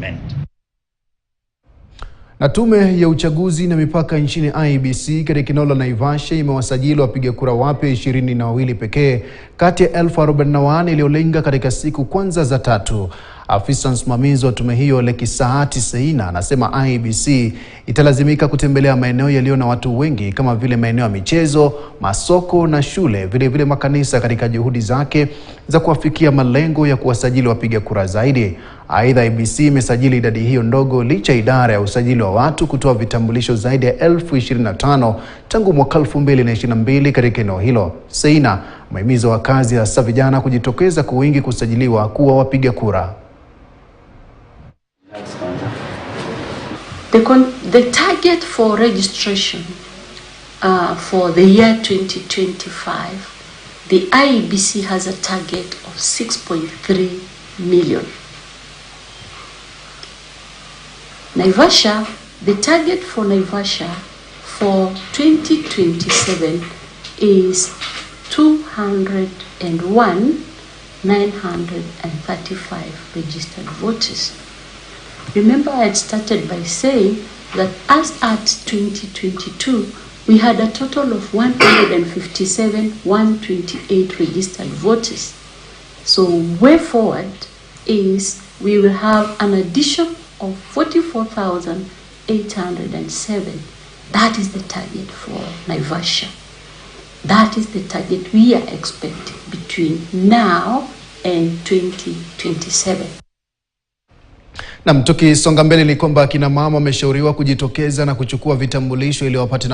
implement. Na tume ya uchaguzi na mipaka nchini IEBC katika eneo la Naivasha imewasajili wapiga kura wapya 22 pekee kati ya 1044 iliyolenga katika siku kwanza za 3. Afisa msimamizi wa tume hiyo Lekisahati Seina anasema IEBC italazimika kutembelea maeneo yaliyo na watu wengi kama vile maeneo ya michezo, masoko na shule, vile makanisa katika juhudi zake za kuafikia malengo ya kuwasajili wapiga kura zaidi. Aidha, IEBC imesajili idadi hiyo ndogo licha idara ya usajili wa watu kutoa vitambulisho zaidi ya 1025 tangu mwaka 2022 katika eneo hilo. Seina amehimiza wakazi hasa vijana kujitokeza kwa wingi kusajiliwa kuwa wapiga kura. The target for registration for the year 2025, the IEBC has a target of 6.3 million. Naivasha, the target for Naivasha for 2027 is 201,935 registered voters. Remember, I had started by saying that as at 2022, we had a total of 157,128 registered voters. So way forward is we will have an addition of 44,807. That is the target for Naivasha. That is the target we are expecting between now and 2027. Na tukisonga mbele ni kwamba kina mama wameshauriwa kujitokeza na kuchukua vitambulisho ili wapate nafasi